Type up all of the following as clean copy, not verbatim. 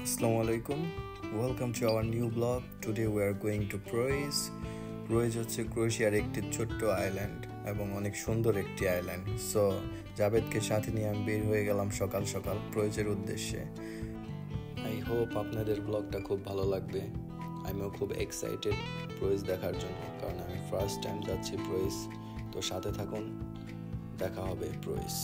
Assalamualaikum. Welcome to our new blog. Today we are going to Proiz. Proiz হচ্ছে ক্রোয়েশিয়ার একটি ছোট্ট island এবং অনেক সুন্দর একটি আইল্যান্ড। সো জাবেদকে সাথে নিয়ে আমি বের হয়ে গেলাম সকাল সকাল প্রোইজের উদ্দেশ্যে। আই হোপ আপনাদের ব্লগটা খুব ভালো লাগবে। আমিও খুব এক্সাইটেড প্রোইজ দেখার জন্য, কারণ আমি ফার্স্ট টাইম যাচ্ছি প্রোইজ। তো সাথে থাকুন, দেখা হবে প্রোইজ।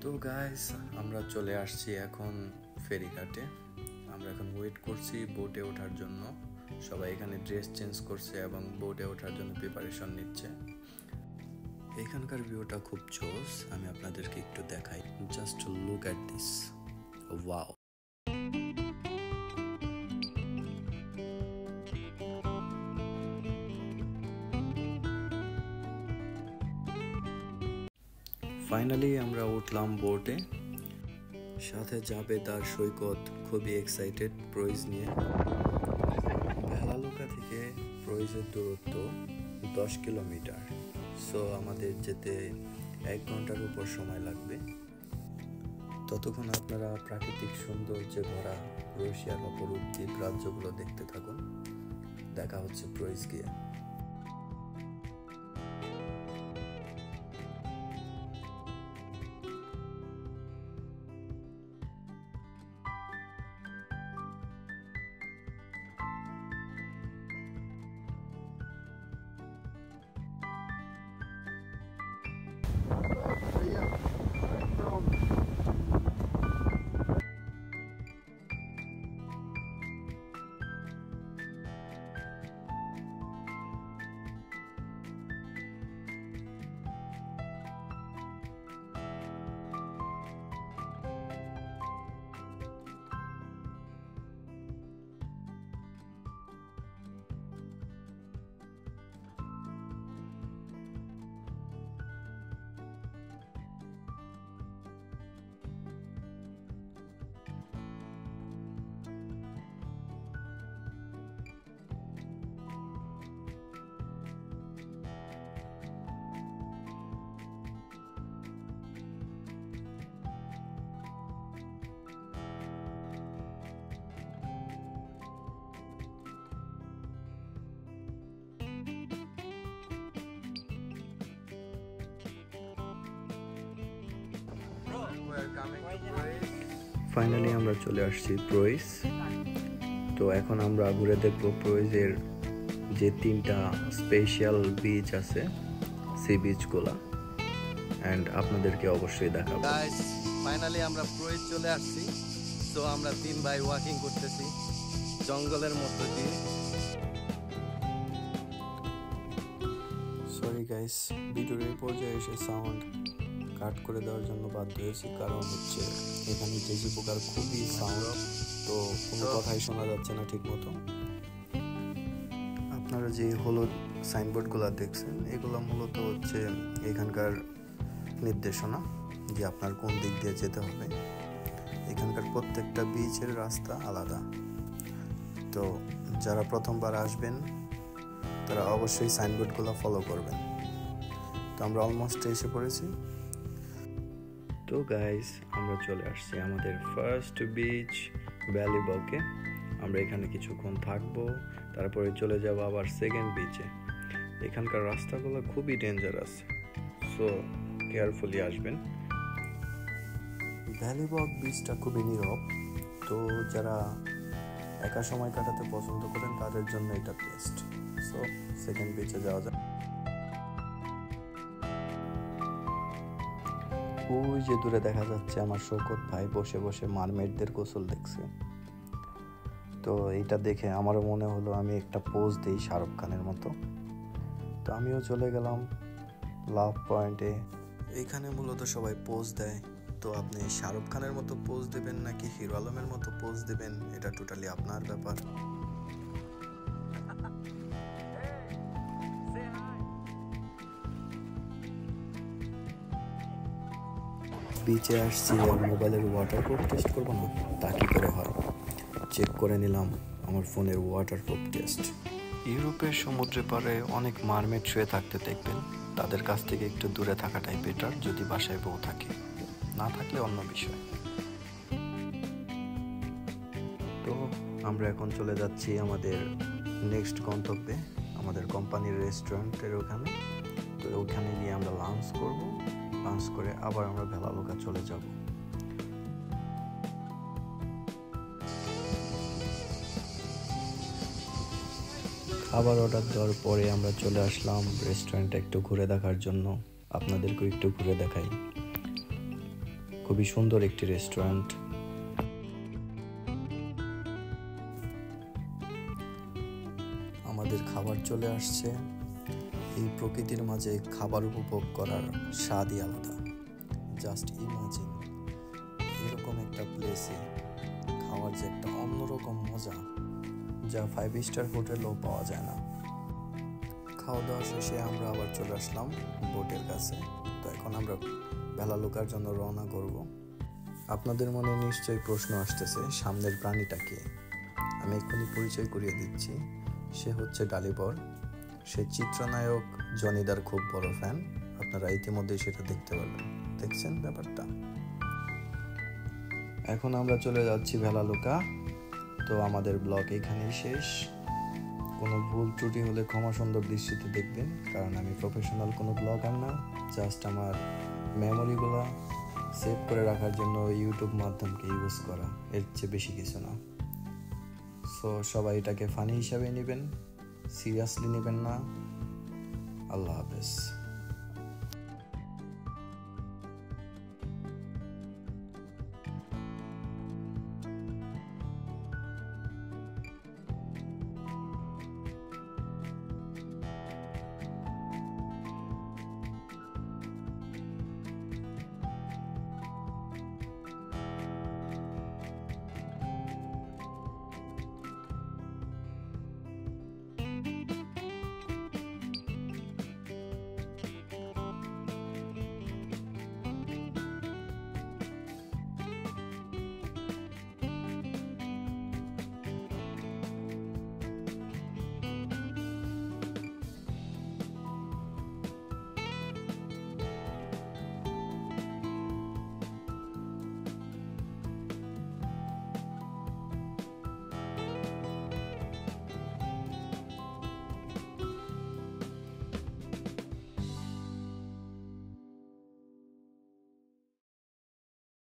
তো গাইস, আমরা চলে আসছি এখন ফেরিঘাটে। আমরা এখন ওয়েট করছি বোটে ওঠার জন্য। সবাই এখানে ড্রেস চেঞ্জ করছে এবং বোটে ওঠার জন্য প্রিপারেশন নিচ্ছে। এখানকার ভিউটা খুব জোস, আমি আপনাদেরকে একটু দেখাই। Just look at this, wow. Finally আমরা উঠলাম বোটে। সাথে জাবেদ আর সৈকত খুবই এক্সাইটেড প্রোইজ নিয়ে। ভেলালুকা থেকে প্রোইজের দূরত্ব 10 কিলোমিটার। সো আমাদের যেতে 1 ঘন্টার উপর সময় লাগবে। ততক্ষণ আপনারা প্রাকৃতিক সৌন্দর্যে ভরা ক্রোয়েশিয়ার অপরূপ দ্বীপ রাজ্যগুলো দেখতে থাকুন। দেখা হচ্ছে প্রোইজ গিয়ে। ফাইনালি আমরা চলে আসছি প্রোইজ। তো এখন আমরা ঘুরে দেখব প্রোইজের যে 3টা স্পেশাল বিচ আছে, সেই বিচগুলা, অ্যান্ড আপনাদেরকে অবশ্যই দেখাবো। ফাইনালি আমরা প্রোইজ চলে আসছি। তো আমরা 3 ভাই ওয়াকিং করতেছি জঙ্গলের মধ্য দিয়ে। সরি গাইস, ভিডিওর এই পর্যায়ে এসে সাউন্ড কাট করে দেওয়ার জন্য বাধ্য হয়েছি, কারণ হচ্ছে এখানে জেজি পোকার খুবই সাউন্ড, তো কোনো কথাই শোনা যাচ্ছে না ঠিক মতো। আপনারা যে হলুদ সাইনবোর্ডগুলো দেখছেন, এগুলো মূলত হচ্ছে এখানকার নির্দেশনা যে আপনার কোন দিক দিয়ে যেতে হবে। এখানকার প্রত্যেকটা বিচের রাস্তা আলাদা। তো যারা প্রথমবার আসবেন তারা অবশ্যই সাইনবোর্ডগুলো ফলো করবেন। তো আমরা অলমোস্ট এসে পড়েছি। তো গাইস, আমরা চলে আসছি আমাদের ফার্স্ট বিচ ভ্যালিবকে। আমরা এখানে কিছুক্ষণ থাকবো, তারপরে চলে যাব আবার সেকেন্ড বিচে। এখানকার রাস্তাগুলো খুবই ডেঞ্জারাস, সো কেয়ারফুলি আসবেন। ভ্যালিবক বিচটা খুবই নীরব, তো যারা একা সময় কাটাতে পছন্দ করেন তাদের জন্য এটা বেস্ট। সো সেকেন্ড বিচে যাওয়া যায়। ওই যে দূরে দেখা যাচ্ছে আমার শৌকত ভাই বসে বসে মারমেডদের গোসল দেখছে। তো এইটা দেখে আমারও মনে হলো আমি একটা পোজ দিই শাহরুখ খানের মতো। তো আমিও চলে গেলাম লাভ পয়েন্টে। এইখানে মূলত সবাই পোজ দেয়। তো আপনি শাহরুখ খানের মতো পোজ দেবেন নাকি হিরো আলমের মতো পোজ দেবেন, এটা টোটালি আপনার ব্যাপার। বিচে আসছি আর মোবাইলের ওয়াটারপ্রুফ টেস্ট করবো না, তা কী করে হয়? চেক করে নিলাম আমার ফোনের ওয়াটারপ্রুফ টেস্ট। ইউরোপের সমুদ্রে পাড়ে অনেক মারমেড শুয়ে থাকতে দেখবেন, তাদের কাছ থেকে একটু দূরে থাকাটাই বেটার যদি বাসায় বউ থাকে, না থাকলে অন্য বিষয়। তো আমরা এখন চলে যাচ্ছি আমাদের নেক্সট গন্তব্যে, আমাদের কোম্পানির রেস্টুরেন্টের ওখানে। তো ওখানে গিয়ে আমরা লাঞ্চ করব, লাঞ্চ করে আবার আমরা ভেলালুকা চলে যাব। খাবার অর্ডার দেওয়ার পরে আমরা চলে আসলাম রেস্টুরেন্টে একটু ঘুরে দেখার জন্য। আপনাদেরকেও একটু ঘুরে দেখাই। খুবই সুন্দর একটি রেস্টুরেন্ট। আমাদের খাবার চলে আসছে। এই প্রকৃতির মাঝে খাবার উপভোগ করার স্বাদই আলাদা। জাস্ট ইমাজিন এরকম একটা প্লেসে খাওয়ার যে একটা অন্যরকম মজা, যা 5 স্টার হোটেলেও পাওয়া যায় না। খাওয়া দাওয়া শেষে আমরা আবার চলে আসলাম বোটের কাছে। তো এখন আমরা ভেলালুকার জন্য রওনা করব। আপনাদের মনে নিশ্চয়ই প্রশ্ন আসতেছে, সামনের প্রাণীটা কে? আমি এক্ষুনি পরিচয় করিয়ে দিচ্ছি। সে হচ্ছে ডালিবর। সে চিত্রনায়ক জনিদার খুব বড় ফ্যান। আপনারা ইতিমধ্যেই সেটা দেখতে পারবেন। দেখছেন ব্যাপারটা? এখন আমরা চলে যাচ্ছি ভেলালুকা। তো আমাদের ব্লগ এখানেই শেষ। কোনো ভুল ত্রুটি হলে ক্ষমা সুন্দর দৃষ্টিতে দেখবেন, কারণ আমি প্রফেশনাল কোনো ব্লগার না। জাস্ট আমার মেমোরিগুলো সেভ করে রাখার জন্য ইউটিউব মাধ্যমকে ইউজ করা, এর চেয়ে বেশি কিছু না। সো সবাই এটাকে ফানি হিসাবে নেবেন, সিরিয়াসলি নেবেন না। আল্লাহ হাফেজ।